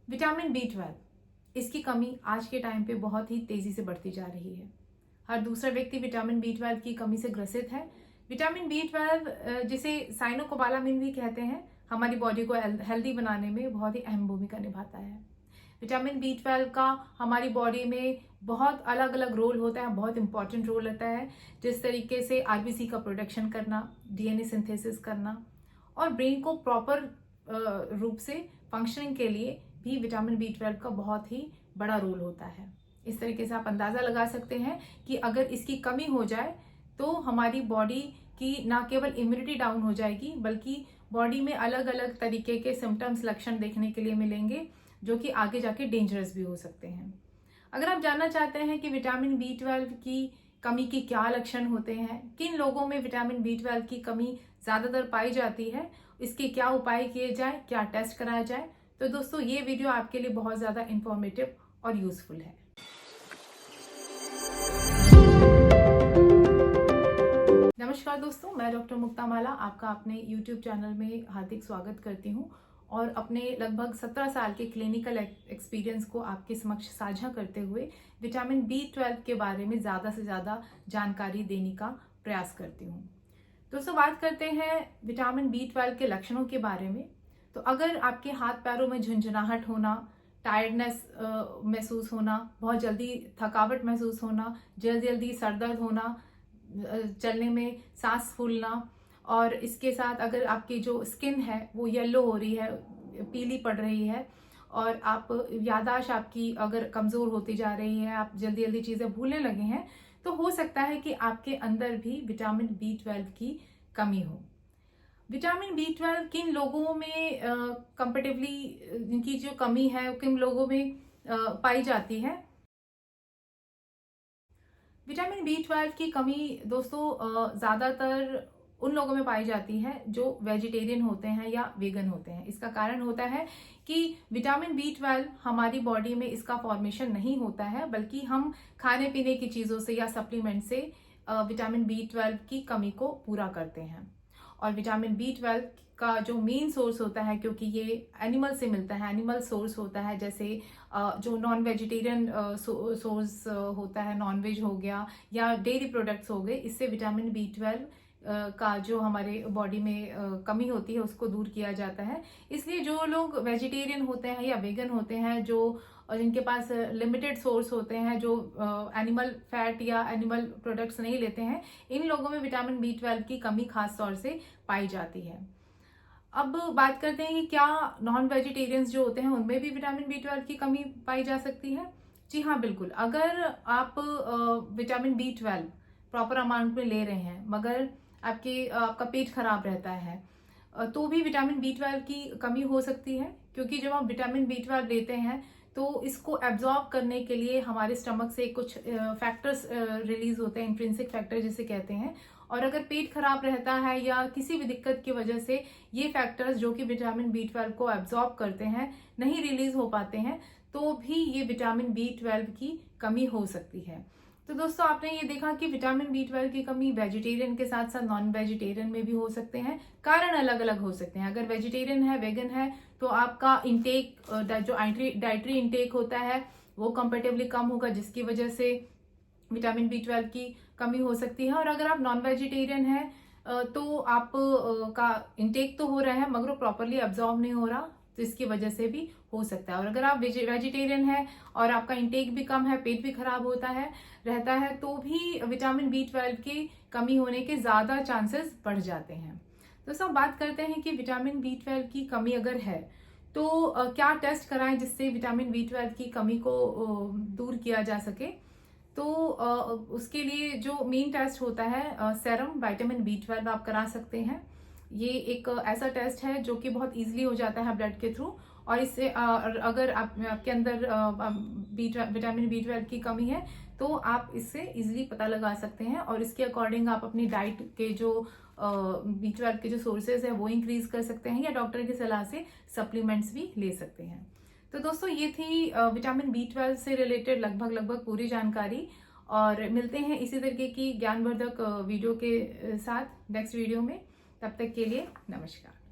Vitamin B12 इसकी कमी आज के टाइम पे बहुत ही तेजी से बढ़ती जा रही है। हर दूसरा व्यक्ति विटामिन B12 की कमी से ग्रसित है। विटामिन B12 जिसे साइनोकोबालामिन भी कहते हैं, हमारी बॉडी को हेल्दी बनाने में बहुत ही अहम भूमिका निभाता है। विटामिन B12 का हमारी बॉडी में बहुत अलग अलग रोल होता है, बहुत इंपॉर्टेंट रोल होता है। जिस तरीके से आरबीसी का प्रोडक्शन करना, डीएनए सिंथेसिस करना और ब्रेन को प्रॉपर रूप से फंक्शनिंग के लिए भी विटामिन B12 का बहुत ही बड़ा रोल होता है। इस तरीके से आप अंदाजा लगा सकते हैं कि अगर इसकी कमी हो जाए तो हमारी बॉडी की न केवल इम्यूनिटी डाउन हो जाएगी, बल्कि बॉडी में अलग अलग तरीके के सिम्टम्स, लक्षण देखने के लिए मिलेंगे, जो कि आगे जाके डेंजरस भी हो सकते हैं। अगर आप जानना चाहते हैं कि विटामिन B12 की कमी की क्या लक्षण होते हैं, किन लोगों में विटामिन B12 की कमी ज्यादातर पाई जाती है, इसके क्या उपाय किए जाए, क्या टेस्ट कराया जाए, तो दोस्तों ये वीडियो आपके लिए बहुत ज्यादा इंफॉर्मेटिव और यूजफुल है। नमस्कार दोस्तों, मैं डॉक्टर मुक्तामाला आपका अपने YouTube चैनल में हार्दिक स्वागत करती हूँ और अपने लगभग 17 साल के क्लिनिकल एक्सपीरियंस को आपके समक्ष साझा करते हुए विटामिन B12 के बारे में ज़्यादा से ज़्यादा जानकारी देने का प्रयास करती हूँ। दोस्तों, बात करते हैं विटामिन B12 के लक्षणों के बारे में। तो अगर आपके हाथ पैरों में झुंझुनाहट होना, टायर्डनेस महसूस होना, बहुत जल्दी थकावट महसूस होना, जल्दी जल्दी सर दर्द होना, चलने में सांस फूलना, और इसके साथ अगर आपकी जो स्किन है वो येलो हो रही है, पीली पड़ रही है, और आप याददाश्त आपकी अगर कमजोर होती जा रही है, आप जल्दी जल्दी चीजें भूलने लगे हैं, तो हो सकता है कि आपके अंदर भी विटामिन B12 की कमी हो। विटामिन B12 किन लोगों में कंपेरेटिवली इनकी जो कमी है किन लोगों में पाई जाती है। विटामिन B12 की कमी दोस्तों ज्यादातर उन लोगों में पाई जाती है जो वेजिटेरियन होते हैं या वेगन होते हैं। इसका कारण होता है कि विटामिन B12 हमारी बॉडी में इसका फॉर्मेशन नहीं होता है, बल्कि हम खाने पीने की चीजों से या सप्लीमेंट से विटामिन B12 की कमी को पूरा करते हैं। और विटामिन B12 का जो मेन सोर्स होता है, क्योंकि ये एनिमल से मिलता है, एनिमल सोर्स होता है, जैसे जो नॉन वेजिटेरियन सोर्स होता है, नॉन वेज हो गया या डेयरी प्रोडक्ट्स हो गए, इससे विटामिन B12 का जो हमारे बॉडी में कमी होती है उसको दूर किया जाता है। इसलिए जो लोग वेजिटेरियन होते हैं या वेगन होते हैं, जो जिनके पास लिमिटेड सोर्स होते हैं, जो एनिमल फैट या एनिमल प्रोडक्ट्स नहीं लेते हैं, इन लोगों में विटामिन B12 की कमी खास तौर से पाई जाती है। अब बात करते हैं कि क्या नॉन वेजिटेरियंस जो होते हैं उनमें भी विटामिन B12 की कमी पाई जा सकती है। जी हाँ, बिल्कुल। अगर आप विटामिन B12 प्रॉपर अमाउंट में ले रहे हैं, मगर आपका पेट खराब रहता है, तो भी विटामिन B12 की कमी हो सकती है। क्योंकि जब हम विटामिन B12 लेते हैं तो इसको एब्जॉर्ब करने के लिए हमारे स्टमक से कुछ फैक्टर्स रिलीज होते हैं, इंट्रिंसिक फैक्टर जिसे कहते हैं। और अगर पेट खराब रहता है या किसी भी दिक्कत की वजह से ये फैक्टर्स जो कि विटामिन B12 को एब्जॉर्ब करते हैं नहीं रिलीज हो पाते हैं, तो भी ये विटामिन B12 की कमी हो सकती है। तो दोस्तों, आपने ये देखा कि विटामिन B12 की कमी वेजिटेरियन के साथ साथ नॉन वेजिटेरियन में भी हो सकते हैं। कारण अलग अलग हो सकते हैं। अगर वेजिटेरियन है, वेगन है, तो आपका इंटेक जो डाइटरी इंटेक होता है वो कंपेरेटिवली कम होगा, जिसकी वजह से विटामिन B12 की कमी हो सकती है। और अगर आप नॉन वेजिटेरियन है तो आप का इंटेक तो हो रहा है मगर वो प्रॉपरली एब्जॉर्ब नहीं हो रहा, तो इसकी वजह से भी हो सकता है। और अगर आप वेजिटेरियन है और आपका इंटेक भी कम है, पेट भी खराब होता है रहता है, तो भी विटामिन B12 की कमी होने के ज्यादा चांसेस बढ़ जाते हैं। दोस्तों, बात करते हैं कि विटामिन B12 की कमी अगर है तो क्या टेस्ट कराएं जिससे विटामिन B12 की कमी को दूर किया जा सके। तो उसके लिए जो मेन टेस्ट होता है सेरम विटामिन B12 आप करा सकते हैं। ये एक ऐसा टेस्ट है जो कि बहुत इजीली हो जाता है ब्लड के थ्रू, और इससे अगर आपके अंदर विटामिन B12 की कमी है तो आप इससे इजीली पता लगा सकते हैं, और इसके अकॉर्डिंग आप अपनी डाइट के जो B12 के जो सोर्सेज है वो इंक्रीज कर सकते हैं, या डॉक्टर की सलाह से सप्लीमेंट्स भी ले सकते हैं। तो दोस्तों, ये थी विटामिन B12 से रिलेटेड लगभग पूरी जानकारी, और मिलते हैं इसी तरीके की ज्ञानवर्धक वीडियो के साथ नेक्स्ट वीडियो में। तब तक के लिए नमस्कार।